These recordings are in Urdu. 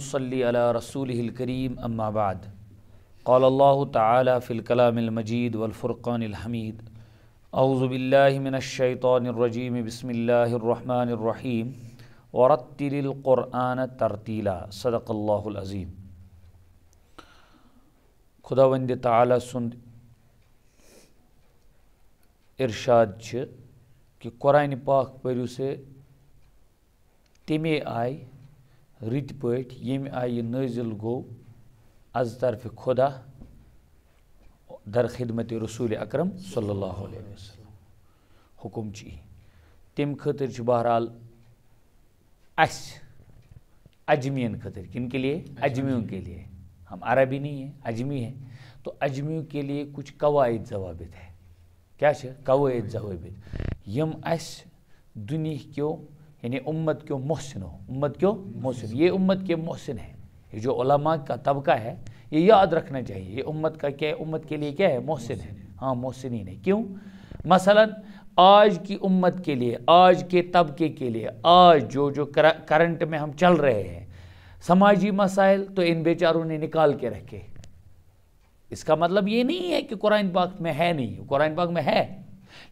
نصلي على رسوله الكريم أما بعد قال الله تعالى في الكلام المجيد والفرقان الحميد أعوذ بالله من الشيطان الرجيم بسم الله الرحمن الرحيم ورتل القرآن ترتیلا صدق اللہ العظیم۔ خداوند تعالیٰ سند ارشاد چھ کہ قرآن پاک پریو سے تمے آئی رت پٹ یم آئی نازل گو از طرف خدا در خدمت رسول اکرم صلی اللہ علیہ وسلم حکم چی تم خطر چھ بہرحال اجمین خطر کن کے لیے اجمیوں کے لیے، ہم عربی نہیں ہیں اجمی ہیں تو اجمیوں کے لیے کچھ قواعد ضوابط ہے۔ کیا قواعد ضوابط یم اس دنیا کیوں یعنی امت کیوں محسن ہو، امت کیوں محسن، یہ امت کے محسن ہے، یہ جو علماء کا طبقہ ہے یہ یاد رکھنا چاہیے، یہ امت کا کیا، امت کے لیے کیا ہے، محسن ہے، ہاں محسنین ہے۔ کیوں؟ مثلا آج کی امت کے لیے، آج کے طبقے کے لیے، آج جو کرنٹ میں ہم چل رہے ہیں سماجی مسائل تو ان بیچاروں نے نکال کے رکھے۔ اس کا مطلب یہ نہیں ہے کہ قرآن پاک میں ہے نہیں، قرآن پاک میں ہے،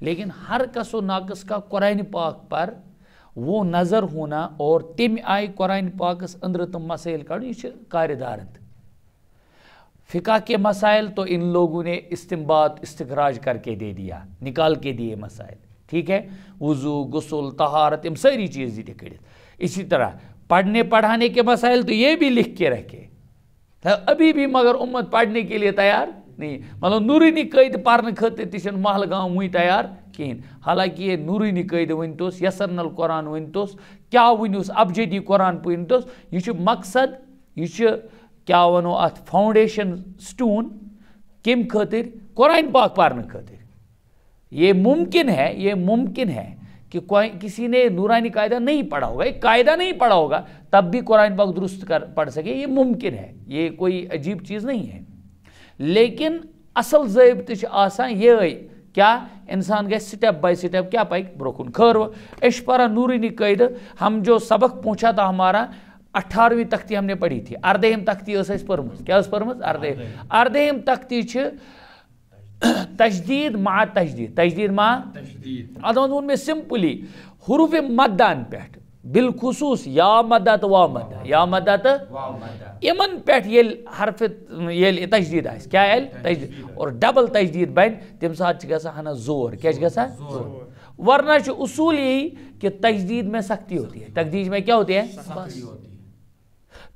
لیکن ہر کس و ناقص کا قرآن پاک پر وہ نظر ہونا اور تم آئی قرآن پاکس اندر تم مسائل کا یہ کاردارند۔ فقہ کے مسائل تو ان لوگوں نے استنباط استخراج کر کے دے دیا، نکال کے دیے مسائل، ٹھیک ہے، وضو غسل طہارت ان ساری چیز دی کڑت۔ اسی طرح پڑھنے پڑھانے کے مسائل تو یہ بھی لکھ کے رکھے، ابھی بھی مگر امت پڑھنے کے لیے تیار نہیں، مطلب نورینی قید پرنے خطر تشن محل گاؤں ہوئی تیار کہین، حالانکہ یہ نورینی قید ونتوس یسرن القرآن ونتوس کیا ونیوس ابجدی قرآن ونتوس، یہ مقصد یہ کیا ونو ات فاؤنڈیشن سٹون کم خاطر قرآن پاک پڑھنے خاطر۔ یہ ممکن ہے کہ کسی نے نورانی قاعدہ نہیں پڑھا ہوگا، ایک قاعدہ نہیں پڑھا ہوگا تب بھی قرآن پاک درست پڑھ سکے، یہ ممکن ہے، یہ کوئی عجیب چیز نہیں ہے، لیکن اصل ضابطہ آسان یہ کیا انسان گئے سٹیپ بائی سٹیپ کیا پائک بروکن خیر اش پارا نورانی قاعدہ۔ ہم جو سبق پہنچا تھا ہمارا 18ویں تختی ہم نے پڑھی تھی، اردہم تختی اس پرمز، کیا اس پرمز اردہم تختی چھ تجدید مع تجدید، تجدید مع تجدید، ان میں سمپلی حروف مدان پیٹھ بالخصوص یا مدد و مدد، یا مدد یمن پیٹھ یل حرف یل تجدید آئیس، کیا یل تجدید اور ڈبل تجدید بین تم ساتھ گسا ہنا زور، کیا گسا زور، ورنہ چھ اصول یہی کہ تجدید میں سختی ہوتی ہے، تجدید میں کیا ہوتی ہے سختی ہوتی ہے۔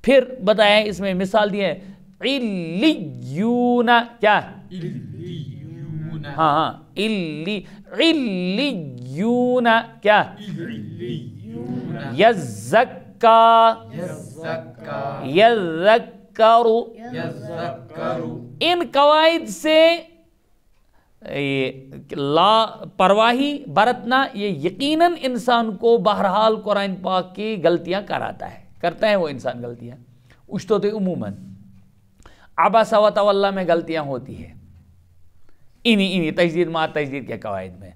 پھر بتایا اس میں مثال دی ہے علیون، کیا ہاں علیون، کیا یزکا یذکرو، ان قواعد سے لاپرواہی برتنا یہ یقیناً انسان کو بہرحال قرآن پاک کی غلطیاں کراتا ہے، کرتا ہے وہ انسان غلطیاں، اشتو تو عموماً عبس و تولی میں غلطیاں ہوتی ہیں، انہی تجدید مع تجدید کے قواعد میں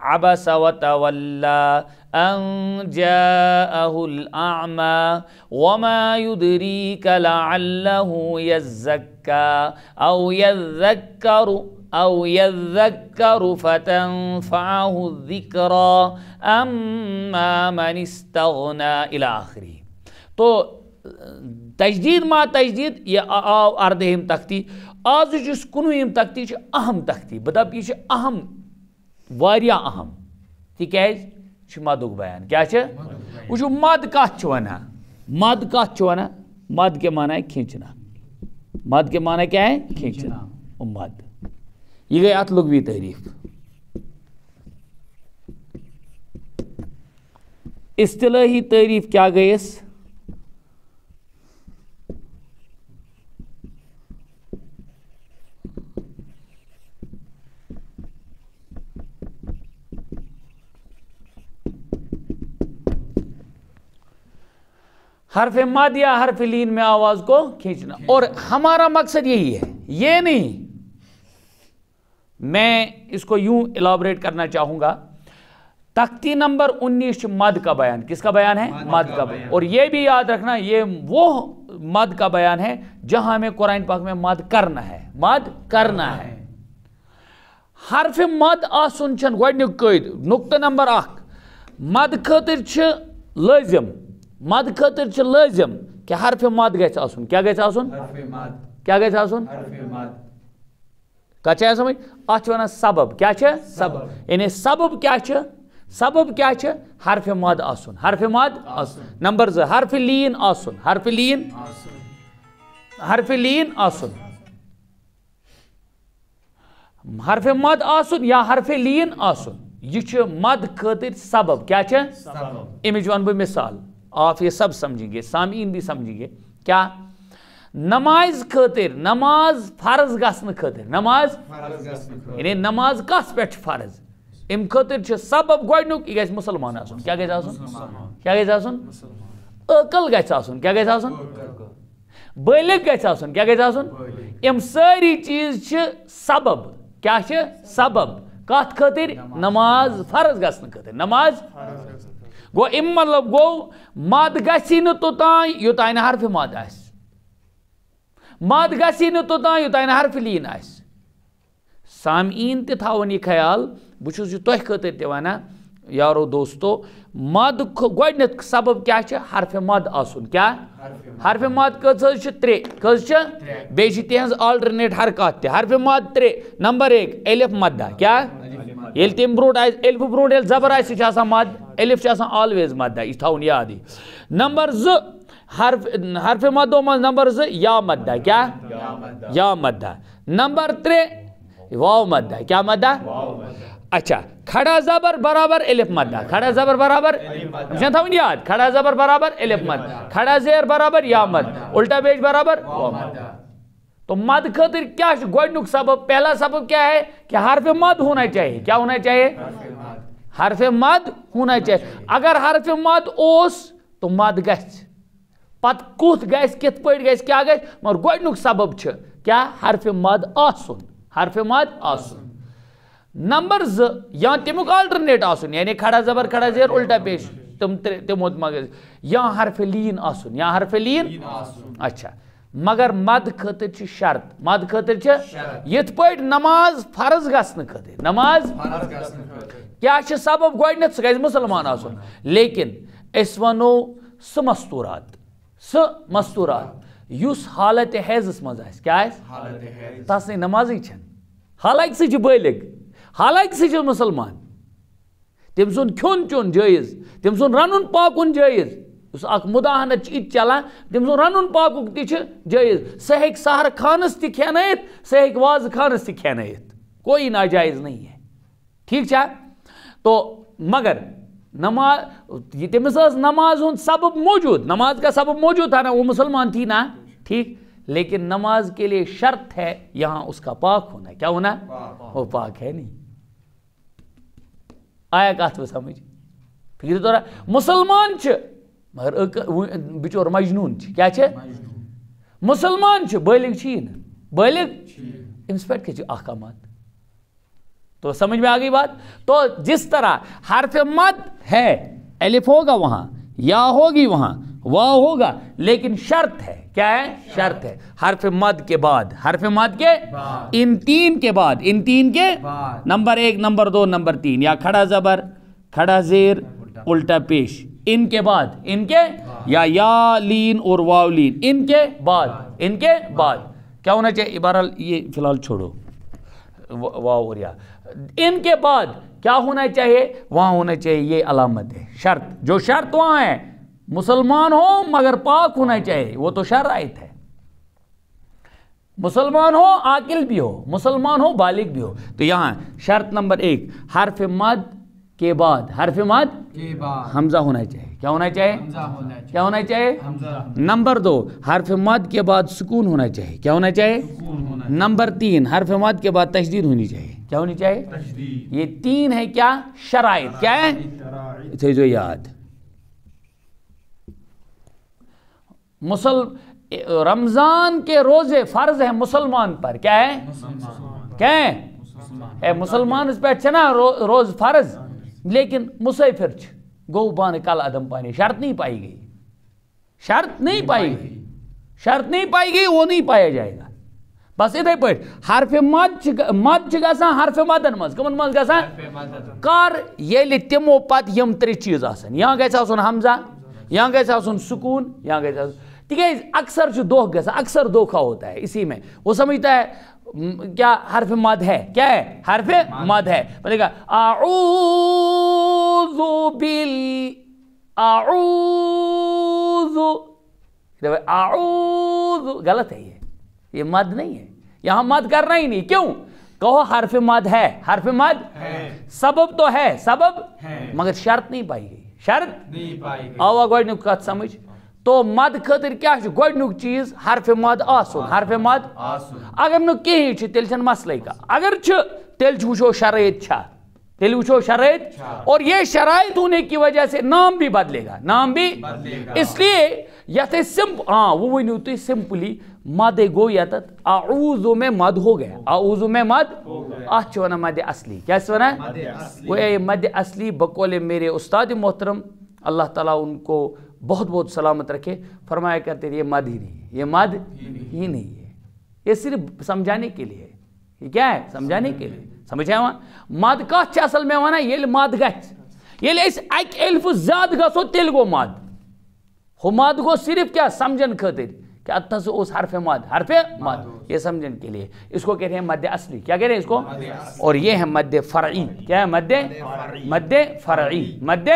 عبس و تولی ان جاءہ الاعمی وما يدریک لعلہ یزکا او یذکر فتنفعہ الذکرى اما من استغنی الی آخری۔ تو تجدید مع تجدید یہ آو اردہم تختی، آج جس کنوہم تختی چھ اہم تختی، بدب یہ چھ اہم واریاہ اہم، تکیاز چھ مدک بیان، کیا چھ وچھو مد کات چھ ونا، مد کات چھ ونا، مد کے معنی ہے کھینچنا، مد کے معنی کیا ہے کھینچنا، مد یہ گئی ات لغوی تعریف۔ اصطلاحی تعریف کیا گئی اس حرف مد یا حرف لین میں آواز کو کھینچنا، اور ہمارا مقصد یہی ہے، یہ نہیں میں اس کو یوں الابریٹ کرنا چاہوں گا۔ تختی نمبر 19 مد کا بیان، کس کا بیان ہے؟ مد کا بیان۔ اور یہ بھی یاد رکھنا یہ وہ مد کا بیان ہے جہاں ہمیں قرآن پاک میں مد کرنا ہے، مد کرنا ہے. حرف مد آسن چھن گوڈنیک قید. نقطہ نمبر 1 مد خاطر چھ لازم، مد خاطر چھ لازم کہ حرف مد گژھِ آسن. کیا گژھِ آسن؟ کیا گژھِ آسن؟ کیا چھِ سمجھ؟ اتھ چھِ ونان سبب. کیا چھِ؟ سبب. یعنی سبب کیا چھِ؟ سبب کیا چھِ؟ حرف مد آسن. حرف مد آسن. نمبر 2 حرف لین آسن. حرف لین، حرف لین آسن. حرف مد آسن یا حرف لین آسن یہ چھِ مد خاطر سبب. کیا چھِ؟ سبب. امچ ون بہ مثال، آپ یہ سب سمجھیں گے، سامعین بھی سمجھیں گے. کیا؟ نماز خاطر، نماز فرض گژھنہٕ خاطر، نماز یعنی نماز کس پٮ۪ٹھ چھِ فرض، ام خاطر چھِ سبب گۄڈنیُک یہِ گژھِ مُسلمان آسُن. کیا گژھِ آسُن؟ کیا گژھِ آسُن؟ عقل گژھِ آسُن. کیا گژھِ آسُن؟ بالغ گژھِ آسُن. کیا گژھِ آسُن؟ یم سٲری چیٖز چھِ سبب. کیا چھِ؟ سبب. کتھ خاطر؟ نماز فرض گژھنہٕ خاطر. نماز گو ام مطلب گو مد گژھی نہٕ توٚتانۍ یوٚتانۍ نہٕ حرف مد آسہِ، مد گژھی نہٕ توٚتانۍ یوٚتانۍ نہٕ حرف لیٖن آسہِ. سامعین تہِ تھاوُن یہِ خیال، بہٕ چھُس یہِ تۄہہِ خٲطرٕ تہِ وَنان یارو دوستو، مد گۄڈنیُک سبب کیٛاہ چھِ؟ حرف مد آسُن. کیٛاہ؟ حرف مد کٔژ حظ چھِ؟ 3. کٔژ چھِ؟ بیٚیہِ چھِ تِہنٛز آلٹرنیٹ حرکات تہِ. حرف مد 3. نمبر 1 الف مدہ. کیٛاہ؟ ییٚلہِ تَمہِ برونٛٹھ آسہِ الفہٕ برونٛٹھ ییٚلہِ زبر آسہِ سُہ چھِ آسان مد. الف چھِ آسان آلویز مدہ، یہِ چھُ تھاوُن یادٕے. نمبر 2 حرف مدو منٛز نمبر 2 یا مدہ. کیٛاہ؟ یا مدہ. نمبر 3 واو مدہ. کیا مدہ؟ اچھا کھڑا زبر برابر الف مدہ. کھڑا زبر برابر چھُنہ تھاوُن یاد، کھڑا زبر برابر الف مد، کھڑا زیر برابر یا مد، الٹا پیش برابر واو مد. تو مد خاطر کیا گۄڈنیُک سبب؟ پہلا سبب کیا ہے کہ حرف مد ہونا چاہیے. کیا ہونا چاہیے؟ حرف مد ہونا چاہیے. اگر حرف مد اوس تو مد گژھِ، پتہٕ کُتھ گژھِ، کِتھ پٲٹھۍ گژھِ، کیا گژھِ، مگر گۄڈنیُک سبب چھُ کیا؟ حرف مد آسُن. حرف مد آسُن. نمبر 2 یا تمیُک آلٹرنیٹ آسُن، یعنی کھڑا زبر کھڑا زیر الٹا پیش تمو مگر، یا حرف لین آسُن، یا حرف لین. اچھا مگر مد خاطر چھِ شرط. مد خاطر چھِ یِتھ پٲٹھۍ نماز فرض گژھنہٕ خاطر، نماز کیا چھِ سبب گۄڈنیتھ؟ سُہ گژھِ مُسلمان آسُن. لیکن أسۍ وَنو سُہ مستوٗرات، سُہ مستوٗرات یُس حالت حیضس منٛز آسہِ. کیا آسہِ؟ تس نٕے نمازٕے چھنہٕ، حالانکہِ سُہ چھُ بالغ، حالانکہِ سُہ چھُ مُسلمان، تٔمۍ سُنٛد کھیوٚن چیوٚن جٲیز، تٔمۍ سُنٛد رنُن پاکُن جٲیز. یُس اکھ مُداہنت چھِ یہِ تہِ چلان، تٔمۍ سُنٛد رنُن پاکُک تہِ چھُ جٲیز. سُہ ہیٚکہِ سحر خانس تہِ کھٮ۪نٲیِتھ، سُہ ہیٚکہِ وازٕ خانس تہِ کھٮ۪نٲیِتھ، کوئی ناجائز نہیں ہے. ٹھیک چھا؟ تو مگر نماز تٔمِس ٲس نماز ہُنٛد سبب موجود، نماز کا سبب موجود تھا نا، وہ مسلمان تھی نا. ٹھیک، لیکن نماز کے لیے شرط ہے یہاں اس کا پاک ہونا. کیا ہونا؟ وہ پاک ہے نہیں. آیا کتھ سمجھ؟ فکر طور مسلمان چھ مگر بچور مجنون چھ. کیا چھ؟ مسلمان چھ، بالغ چھی نا، بالغ امس پہ کیا احکامات. تو سمجھ میں آ گئی بات. تو جس طرح حرف مد ہے، الف ہوگا وہاں، یا ہوگی وہاں، واو ہوگا، لیکن شرط ہے. کیا ہے؟ شرط ہے. حرف مد کے بعد، حرف مد کے ان 3 کے بعد، ان 3 کے نمبر 1 نمبر 2 نمبر 3، یا کھڑا زبر کھڑا زیر الٹا پیش، ان کے بعد، ان کے یا لین اور واو لین، ان کے بعد، ان کے بعد کیا ہونا چاہیے؟ بہرحال یہ فی الحال چھوڑو واو اور یا. ان کے بعد کیا ہونا چاہیے؟ وہاں ہونا چاہیے، یہ علامت ہے، شرط. جو شرط وہاں ہے مسلمان ہو مگر پاک ہونا چاہیے، وہ تو شرائط ہے. مسلمان ہو، عاقل بھی ہو، مسلمان ہو، بالغ بھی ہو. تو یہاں شرط نمبر 1 حرف مد کے بعد، حرف مد کے بعد حمزہ ہونا چاہیے. کیا ہونا چاہیے؟ کیا ہونا چاہیے؟ نمبر 2 حرف مد کے بعد سکون ہونا چاہیے. کیا ہونا چاہیے؟ نمبر 3 حرف مد کے بعد تشدید ہونی چاہیے. کیا ہونی چاہیے؟ یہ 3 ہے کیا؟ شرائط. کیا ہے؟ اسے جو یاد رمضان کے روزے فرض ہیں مسلمان پر. کیا ہے؟ کیا ہے؟ مسلمان اس پہ نا روز فرض، لیکن مسافر گو بان کل عدم پانی. شرط نہیں پائی گئی، شرط نہیں پائی گئی، شرط نہیں پائی گئی وہ نہیں پایا جائے گا. بس اتھے پہ حرف مد گژھان حرف مدن مز کمن مز گژھان کر ییٚلہِ تِمو پتہٕ یِم ترٛےٚ چیٖز آسن یا گژھِ آسُن حمزہ یا گژھِ آسُن سکون یا گژھِ آسُن تِکیٛازِ اکثر چھُ دھوکہ گژھان اکثر دھوکہ ہوتا ہے اسی میں وہ سمجھتا ہے کیا حرف مد ہے کیا ہے حرف مد ہے بولے گا اعوذ اعوذ غلط ہے یہ مد نہیں ہے یہاں مد کرنا ہی نہیں کیوں کہو حرف مد ہے حرف مد سبب تو ہے سبب مگر شرط نہیں پائی گئی شرط نہیں پائی گئی آوا گۄڈنیُک کتھ سمجھ تو مد خاطر کیا گۄڈنیُک چیز حرف مد آسُن حرف مد اگر نہٕ کِہیٖنۍ چھُ تیٚلہِ چھنہٕ مسلے کانٛہہ اگر چھُ تیٚلہِ وٕچھو شرائط چھا تیٚلہِ وٕچھو شرائط اور یہ شرائط ہونے کی وجہ سے نام بھی بدلے گا نام بھی اس لیے یتھ ہاں وہ ؤنِو تُہۍ سمپلی مدے گو یتھ اعوذ میں مد ہو گیا اعوذ میں مد اتھ چھِ ونان مد اصلی کیا چھِ ونان گویا یہ مد اصلی بقول میرے استاد محترم اللہ تعالیٰ ان کو بہت بہت سلامت رکھے فرمایا کرتے یہ مد ہی نہیں یہ مد ہی نہیں ہے یہ صرف سمجھانے کے لیے یہ کیا ہے سمجھانے کے لیے سمجھا وہاں مد کت چھِ اصل میں ونان ییٚلہِ مد گژھِ ییٚلہِ أسۍ اکہِ الفہٕ زیادٕ گژھو تیٚلہِ گوٚو مد ہُہ مد گوٚو صرف کیا سمجھن خاطر کہ اتھ سے اس حرف مد یہ سمجھنے کے لیے اس کو کہتے ہیں مد اصلی کیا کہتے ہیں اس کو اور یہ ہے مد فرعی کیا ہے مد فرعی مد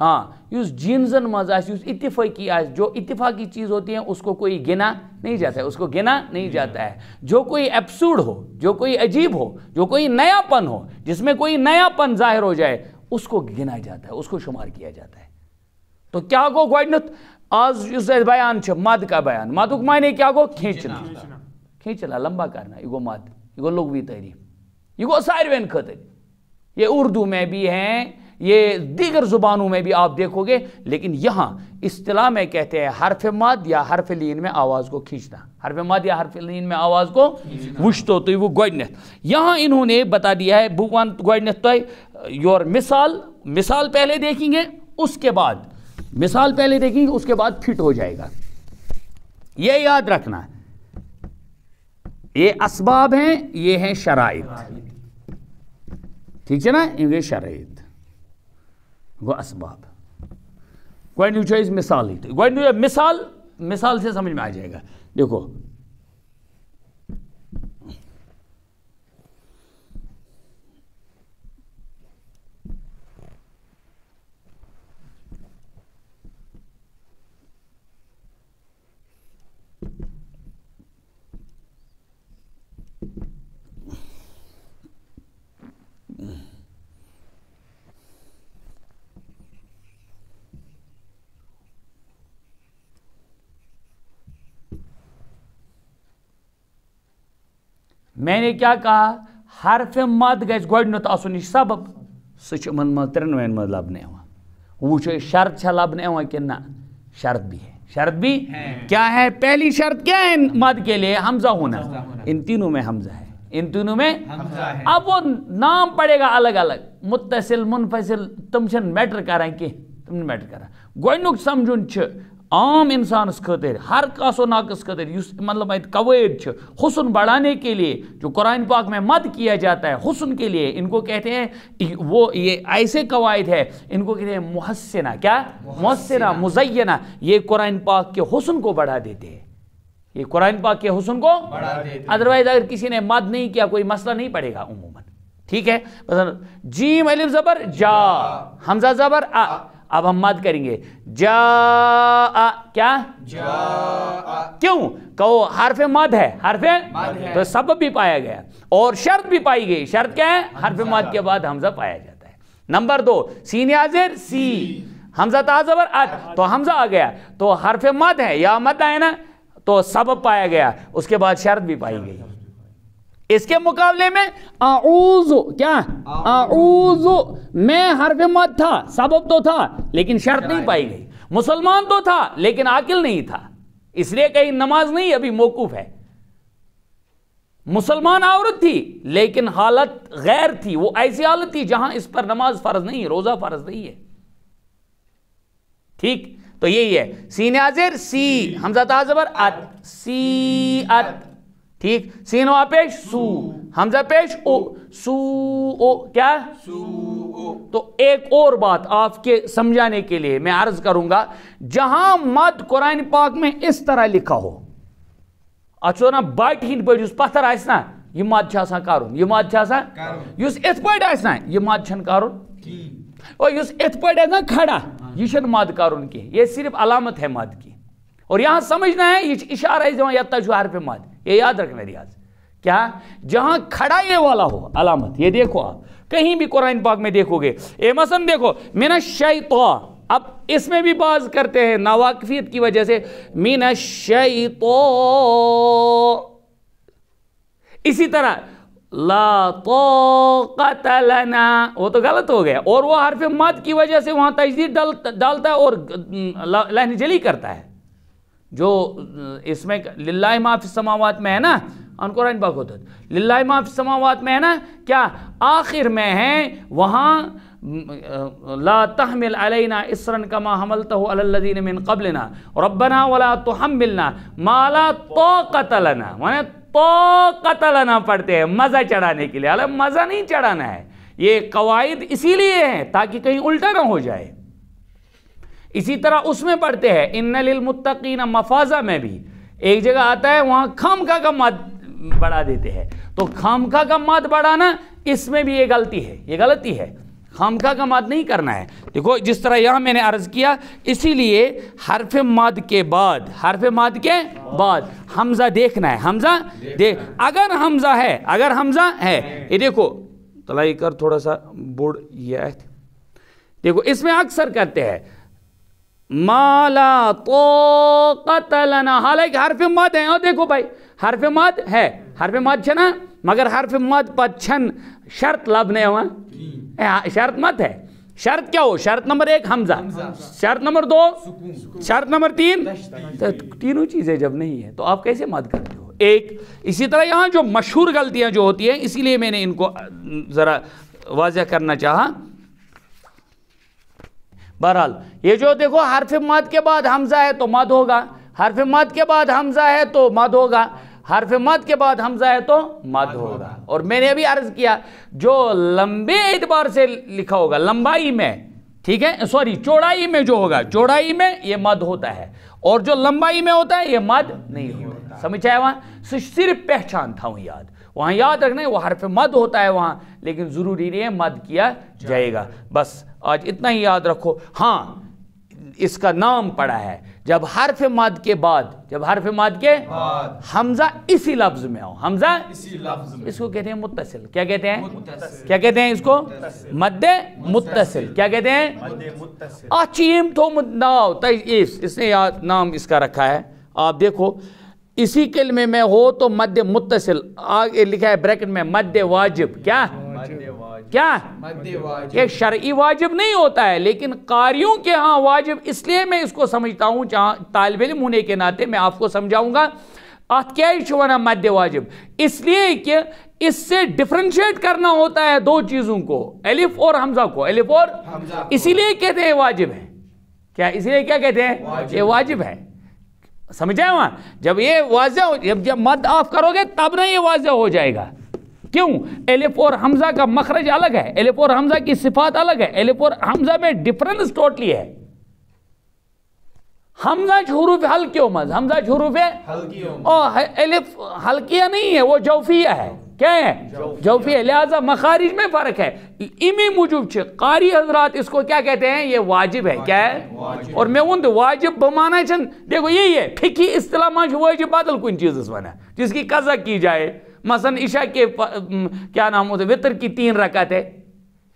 ہاں اس جینزن مز اس اتفاقی جو اتفاقی چیز ہوتی ہے اس کو کوئی گنا نہیں جاتا ہے اس کو گنا نہیں جاتا ہے جو کوئی ایبسورڈ ہو جو کوئی عجیب ہو جو کوئی نیا پن ہو جس میں کوئی نیا پن ظاہر ہو جائے اس کو گنا جاتا ہے اس کو شمار کیا جاتا ہے تو کیا گو گۄڈنیُت آج اس بیان چھ مد کا بیان مدک معنی کیا گو کھینچنا کھینچنا لمبا کرنا یہ گو مد یہ گو لغوی تعریف یہ گو ساروین خاطر یہ اردو میں بھی ہیں یہ دیگر زبانوں میں بھی آپ دیکھو گے لیکن یہاں اصطلاح میں کہتے ہیں حرف مد یا حرف لین میں آواز کو کھینچنا حرف مد یا حرف لین میں آواز کو وشتو تو وہ گوڈنیت یہاں انہوں نے بتا دیا ہے بھگوان گوڈنیت تو یور مثال پہلے دیکھیں گے اس کے بعد مثال پہلے دیکھیں گے اس کے بعد فٹ ہو جائے گا یہ یاد رکھنا یہ اسباب ہیں یہ ہیں شرائط ٹھیک ہے نا یہ شرائط وہ اسباب گوڈنیچ مثال ہی گوڈنیچ مثال سے سمجھ میں آ جائے گا دیکھو میں نے کیا کہا حرف مد گژھِ گۄڈنیُت آسُن یہِ سبب سُہ چھُ یِمن منٛز ترٛٮ۪نوَیَن منٛز لبنہٕ یِوان وٕچھو شرط چھا لبنہٕ یِوان کِنہٕ نہ شرط بھی ہے شرط بھی کیا ہے پہلی شرط کیا ہے مد کے لیے حمزہ ہونا ان تینوں میں حمزہ ہے ان تینوں میں اب وہ نام پڑے گا الگ الگ متصل منفصل تم چھنہٕ میٹر کران کینٛہہ تم میٹر کران گۄڈنیُک سمجھُن چھُ عام انسانس خاطر ہر کاس و ناقص خاطر مطلب قواعد حسن بڑھانے کے لیے جو قرآن پاک میں مد کیا جاتا ہے حسن کے لیے ان کو کہتے ہیں وہ یہ ایسے قواعد ہے ان کو کہتے ہیں محسنہ کیا محسنہ مزینہ یہ قرآن پاک کے حسن کو بڑھا دیتے ہیں یہ قرآن پاک کے حسن کو ادروائز اگر کسی نے مد نہیں کیا کوئی مسئلہ نہیں پڑے گا عموماً ٹھیک ہے جیم الف زبر جا حمزہ زبر آ اب ہم مد کریں گے جا کیا کیوں کہو حرف مد ہے حرف تو سبب بھی پایا گیا اور شرط بھی پائی گئی شرط کیا ہے حرف مد کے بعد حمزہ پایا جاتا ہے نمبر 2 سین حاضر سی حمزہ تا زبر ات تو حمزہ آ گیا تو حرف مد ہے یا مد ہے نا تو سبب پایا گیا اس کے بعد شرط بھی پائی گئی اس کے مقابلے میں اعوذ کیا اعوذ میں حرف مد تھا سبب تو تھا لیکن شرط نہیں پائی گئی مسلمان تو تھا لیکن عاقل نہیں تھا اس لیے کہیں نماز نہیں ابھی موقوف ہے مسلمان عورت تھی لیکن حالت غیر تھی وہ ایسی حالت تھی جہاں اس پر نماز فرض نہیں روزہ فرض نہیں ہے ٹھیک تو یہی ہے سین زیر سی حمزہ تا زبر ات سی ات ٹھیک سین وا پیش سو حمزہ پیش او سو او کیا سو تو ایک اور بات آپ کے سمجھانے کے لیے میں عرض کروں گا جہاں مد قرآن پاک میں اس طرح لکھا ہو اچھو نا باٹ ہند پہ اس پتھر آئے نا یہ مد چھا سا کرن یہ مد چھا سا یس ات پہ آئے نا یہ مد چھن کرن اور یس ات پہ آئے نا کھڑا یہ چھن مد کرن کی یہ صرف علامت ہے مد کی اور یہاں سمجھنا ہے یہ اشارہ ہے جہاں یتا جو حرف مد یہ یاد رکھنا ریاض کیا جہاں کھڑا یہ والا ہو علامت یہ دیکھو آپ کہیں بھی قرآن پاک میں دیکھو گے اے مثلا دیکھو من الشیطان اب اس میں بھی باز کرتے ہیں ناواقفیت کی وجہ سے من الشیطان اسی طرح لا طاقت لنا وہ تو غلط ہو گیا اور وہ حرف مد کی وجہ سے وہاں تجدید ڈالتا ہے اور لہن جلی کرتا ہے جو اس میں للہ ما فی السماوات میں ہے نا ان قرآن پاک ہوتا ہے للہ ما فی السماوات میں ہے نا کیا آخر میں ہے وہاں لا تحمل علینا اسرا کما حملتہ علی الذین من قبلنا ربنا ولا تحملنا ما لا طاقت لنا مانے طاقت لنا پڑھتے ہیں مزہ چڑھانے کے لیے حالانکہ مزہ نہیں چڑھانا ہے یہ قواعد اسی لیے ہیں تاکہ کہیں الٹا نہ ہو جائے اسی طرح اس میں پڑھتے ہیں ان للمتقین مفازہ میں بھی ایک جگہ آتا ہے وہاں خامخواہ کا مد بڑھا دیتے ہیں تو خامخواہ کا مد بڑھانا اس میں بھی یہ غلطی ہے یہ غلطی ہے خامخواہ کا مد نہیں کرنا ہے دیکھو جس طرح یہاں میں نے عرض کیا اسی لیے حرف مد کے بعد حمزہ دیکھنا ہے حمزہ اگر حمزہ ہے یہ دیکھو طلائی کر تھوڑا سا بورڈ یہ ہے دیکھو اس میں اکثر کرتے ہیں ما لا طاقت لنا حالانکہ حرف مد ہے اور دیکھو بھائی حرف مد ہے حرف مد چھنا مگر حرف مد پر چھن شرط لبنے ہوا شرط مت ہے شرط کیا ہو شرط نمبر 1 حمزہ شرط نمبر 2 شرط نمبر 3 تینوں چیزیں جب نہیں ہے تو آپ کیسے مد کرتے ہو ایک اسی طرح یہاں جو مشہور غلطیاں جو ہوتی ہیں اسی لیے میں نے ان کو ذرا واضح کرنا چاہا بہرحال یہ جو دیکھو حرف مد کے بعد حمزہ ہے تو مد ہوگا حرف مد کے بعد حمزہ ہے تو مد ہوگا حرف مد کے بعد حمزہ ہے تو مد ہوگا اور میں نے ابھی عرض کیا جو لمبے اعتبار سے لکھا ہوگا لمبائی میں ٹھیک ہے سوری چوڑائی میں جو ہوگا چوڑائی میں یہ مد ہوتا ہے اور جو لمبائی میں ہوتا ہے یہ مد نہیں ہوتا سمجھ آئے وہاں صرف پہچان تھا وہاں یاد رکھنا ہے وہ حرف مد ہوتا ہے وہاں لیکن ضروری نہیں ہے مد کیا جائے گا بس آج اتنا ہی یاد رکھو ہاں اس کا نام پڑا ہے جب حرف مد کے بعد حمزہ اسی لفظ میں ہو حمزہ اس کو کہتے ہیں متصل کیا کہتے ہیں اس کو مد متصل کیا کہتے ہیں اچیم تو ناو اس نے نام اس کا رکھا ہے آپ دیکھو اسی کلمے میں ہو تو مد متصل آگے لکھا ہے بریکٹ میں مد واجب کیا ایک شرعی واجب نہیں ہوتا ہے لیکن قاریوں کے ہاں واجب اس لیے میں اس کو سمجھتا ہوں طالب علم ہونے کے ناطے میں آپ کو سمجھاؤں گا آت کیا شوانا مد واجب اس لیے کہ اس سے ڈفرینشیٹ کرنا ہوتا ہے دو چیزوں کو الف اور حمزہ کو الف اور اسی لیے کہتے ہیں واجب ہے کیا اسی لیے کیا کہتے ہیں یہ واجب ہے سمجھائیں وہاں جب یہ واضح جب مد آف کرو گے تب نہ یہ واضح ہو جائے گا کیوں الف اور حمزہ کا مخرج الگ ہے الف اور حمزہ کی صفات الگ ہے الف اور حمزہ میں ڈفرنس ٹوٹلی ہے حمزہ حروف ہلکی مز حمزہ حروف الف ہلکیہ نہیں ہے وہ جوفیہ ہے کیا ہے جوفیہ لہذا مخارج میں فرق ہے امی موجود چھے قاری حضرات اس کو کیا کہتے ہیں یہ واجب ہے کیا ہے اور میں ان واجب بمانا چھن دیکھو یہی ہے فقہی اصطلاح میں واجب بدل کن چیز اس بنا جس کی قضا کی جائے مثلا عشاء کے کیا نام ہوتے وطر کی 3 رکعت ہے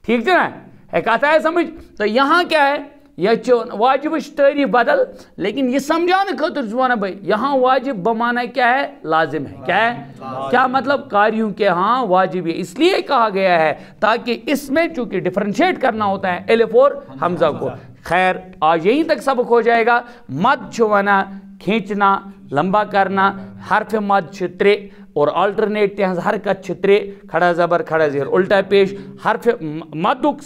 ٹھیک ہے نا ایک آتا ہے سمجھ تو یہاں کیا ہے یہ واجب تعریف بدل لیکن یہ سمجھانے خاطر زبانہ بھائی یہاں واجب بمانا کیا ہے لازم ہے کیا ہے کیا مطلب قاریوں کے ہاں واجب ہے اس لیے کہا گیا ہے تاکہ اس میں چونکہ ڈفرینشیٹ کرنا ہوتا ہے الف اور حمزہ کو خیر آج یہیں تک سبق ہو جائے گا مد چھوانا کھینچنا لمبا کرنا حرف مد چھ 3 اور آلٹرنیٹ تہذ حرکت چھ 3 کھڑا زبر کھڑا زیر الٹا پیش حرف مدک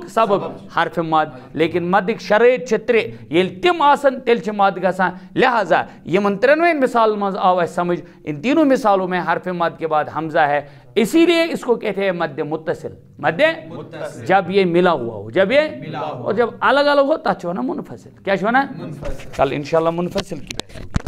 سبب حرف مد لیکن مدک شرائط چھ 3 یل تم آسن تیل چھ مد گسان لہذا یمن 3 مثال مز آو اس سمجھ ان تینوں مثالوں میں حرف مد کے بعد حمزہ ہے اسی لیے اس کو کہتے ہیں مد متصل جب یہ ملا ہوا ہو اور جب الگ الگ ہو تب چھونا منفصل کیا چھونا کل انشاءاللہ منفصل کی بات ہوگی